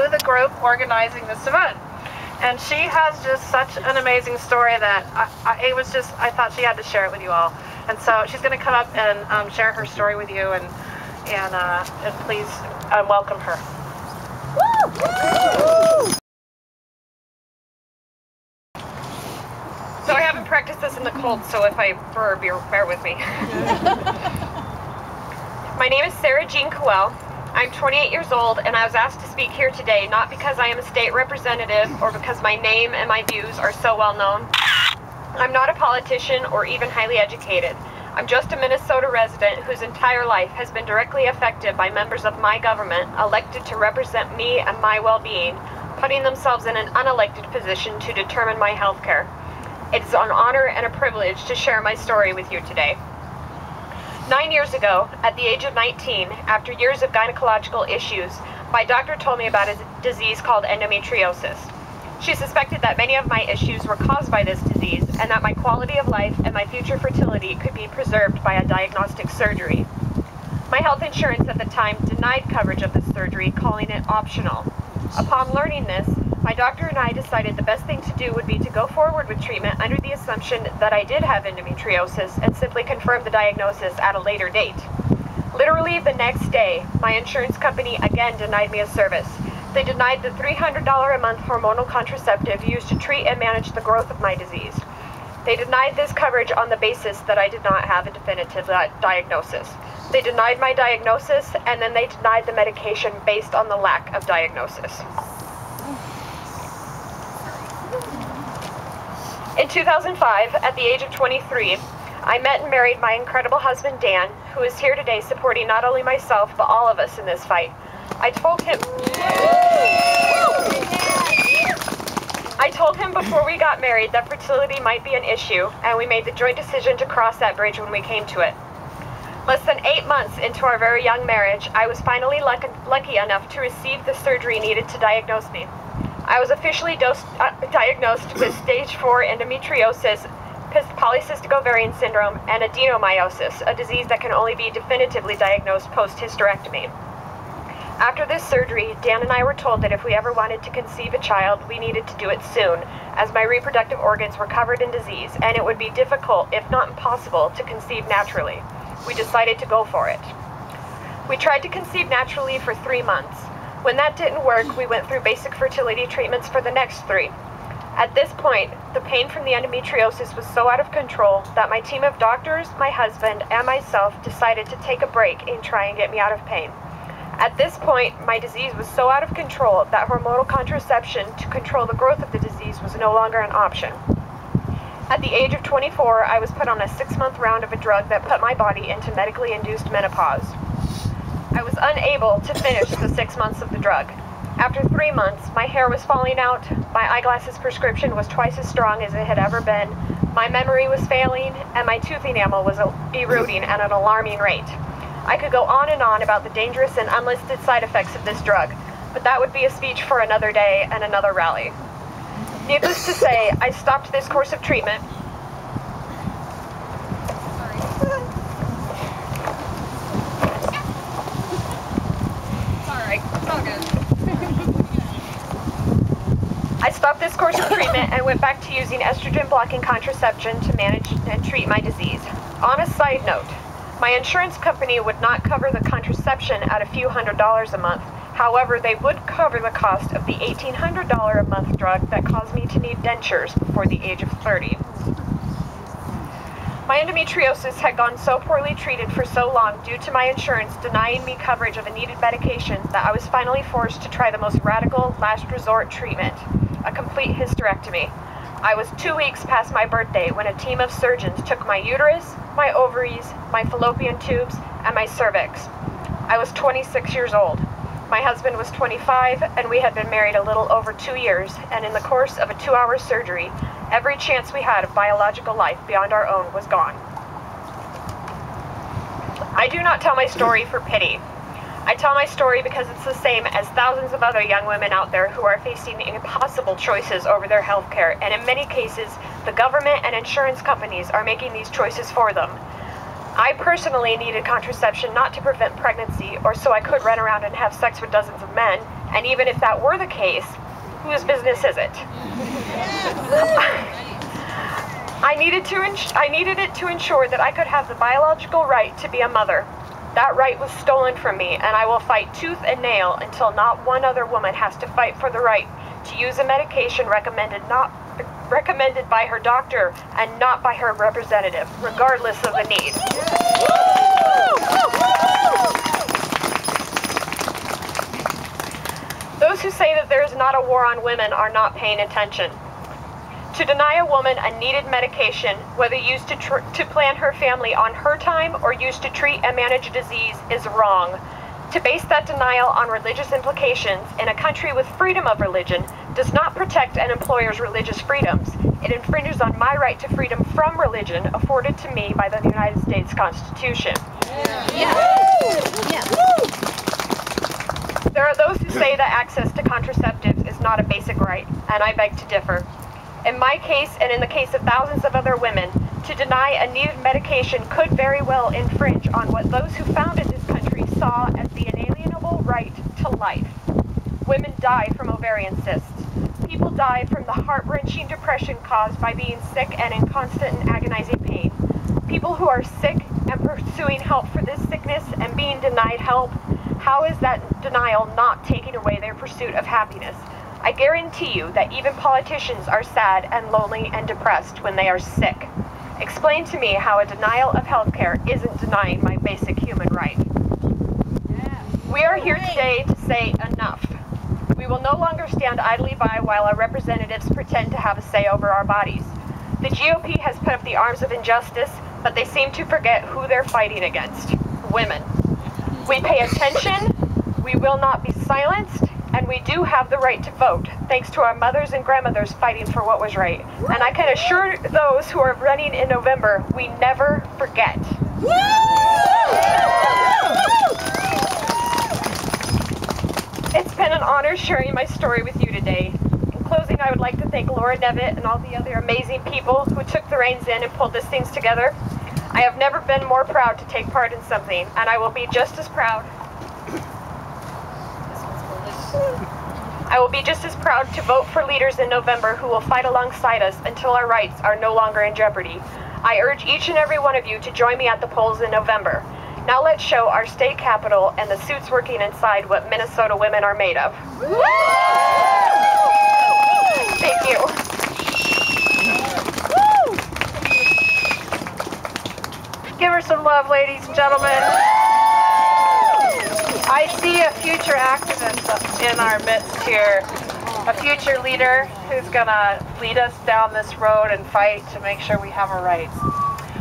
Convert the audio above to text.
to the group organizing this event. And she has just such an amazing story that I thought she had to share it with you all. And so she's going to come up and share her story with you, and please welcome her. So I haven't practiced this in the cold, so if I burr, bear with me. My name is Sarah Jean Coel. I'm 28 years old, and I was asked to speak here today not because I am a state representative or because my name and my views are so well known. I'm not a politician or even highly educated. I'm just a Minnesota resident whose entire life has been directly affected by members of my government elected to represent me and my well-being, putting themselves in an unelected position to determine my health care. It is an honor and a privilege to share my story with you today. 9 years ago, at the age of 19, after years of gynecological issues, my doctor told me about a disease called endometriosis. She suspected that many of my issues were caused by this disease and that my quality of life and my future fertility could be preserved by a diagnostic surgery. My health insurance at the time denied coverage of this surgery, calling it optional. Upon learning this, my doctor and I decided the best thing to do would be to go forward with treatment under the assumption that I did have endometriosis and simply confirm the diagnosis at a later date. Literally the next day, my insurance company again denied me a service. They denied the $300 a month hormonal contraceptive used to treat and manage the growth of my disease. They denied this coverage on the basis that I did not have a definitive diagnosis. They denied my diagnosis, and then they denied the medication based on the lack of diagnosis. In 2005, at the age of 23, I met and married my incredible husband, Dan, who is here today supporting not only myself, but all of us in this fight. I told him before we got married that fertility might be an issue, and we made the joint decision to cross that bridge when we came to it. Less than 8 months into our very young marriage, I was finally lucky enough to receive the surgery needed to diagnose me. I was officially diagnosed with stage 4 endometriosis, polycystic ovarian syndrome, and adenomyosis, a disease that can only be definitively diagnosed post-hysterectomy. After this surgery, Dan and I were told that if we ever wanted to conceive a child, we needed to do it soon, as my reproductive organs were covered in disease, and it would be difficult, if not impossible, to conceive naturally. We decided to go for it. We tried to conceive naturally for 3 months. When that didn't work, we went through basic fertility treatments for the next 3. At this point, the pain from the endometriosis was so out of control that my team of doctors, my husband, and myself decided to take a break and try and get me out of pain. At this point, my disease was so out of control that hormonal contraception to control the growth of the disease was no longer an option. At the age of 24, I was put on a 6-month round of a drug that put my body into medically induced menopause. I was unable to finish the 6 months of the drug. After 3 months, my hair was falling out, my eyeglasses prescription was twice as strong as it had ever been, my memory was failing, and my tooth enamel was eroding at an alarming rate. I could go on and on about the dangerous and unlisted side effects of this drug, but that would be a speech for another day and another rally. Needless to say, I stopped this course of treatment. I stopped this course of treatment and went back to using estrogen-blocking contraception to manage and treat my disease. On a side note, my insurance company would not cover the contraception at a few $100s a month. However, they would cover the cost of the $1,800 a month drug that caused me to need dentures before the age of 30. My endometriosis had gone so poorly treated for so long due to my insurance denying me coverage of a needed medication that I was finally forced to try the most radical, last resort treatment, a complete hysterectomy. I was 2 weeks past my birthday when a team of surgeons took my uterus, my ovaries, my fallopian tubes, and my cervix. I was 26 years old. My husband was 25, and we had been married a little over 2 years, and in the course of a 2-hour surgery, every chance we had of biological life beyond our own was gone. I do not tell my story for pity. I tell my story because it's the same as thousands of other young women out there who are facing impossible choices over their health care, and in many cases, the government and insurance companies are making these choices for them. I personally needed contraception not to prevent pregnancy or so I could run around and have sex with dozens of men. And even if that were the case, whose business is it? I needed it to ensure that I could have the biological right to be a mother. That right was stolen from me, and I will fight tooth and nail until not one other woman has to fight for the right to use a medication recommended by her doctor and not by her representative, regardless of the need. Those who say that there is not a war on women are not paying attention. To deny a woman a needed medication, whether used to plan her family on her time or used to treat and manage a disease, is wrong. To base that denial on religious implications in a country with freedom of religion does not protect an employer's religious freedoms. It infringes on my right to freedom from religion afforded to me by the United States Constitution. There are those who say that access to contraceptives is not a basic right, and I beg to differ. In my case, and in the case of thousands of other women, to deny a needed medication could very well infringe on what those who founded this country saw as the inalienable right to life. Women die from ovarian cysts. People die from the heart-wrenching depression caused by being sick and in constant and agonizing pain. People who are sick and pursuing help for this sickness and being denied help, how is that denial not taking away their pursuit of happiness? I guarantee you that even politicians are sad and lonely and depressed when they are sick. Explain to me how a denial of health care isn't denying my basic human right. We are here today to say enough. We will no longer stand idly by while our representatives pretend to have a say over our bodies. The GOP has put up the arms of injustice, but they seem to forget who they're fighting against: women. We pay attention, we will not be silenced, and we do have the right to vote, thanks to our mothers and grandmothers fighting for what was right. And I can assure those who are running in November, we never forget. It's been an honor sharing my story with you today. In closing, I would like to thank Laura Devitt and all the other amazing people who took the reins in and pulled these things together. I have never been more proud to take part in something, and I will be just as proud. I will be just as proud to vote for leaders in November who will fight alongside us until our rights are no longer in jeopardy. I urge each and every one of you to join me at the polls in November. Now let's show our state capitol and the suits working inside what Minnesota women are made of. Thank you. Give her some love, ladies and gentlemen. I see a future activist in our midst here, a future leader who's going to lead us down this road and fight to make sure we have our rights.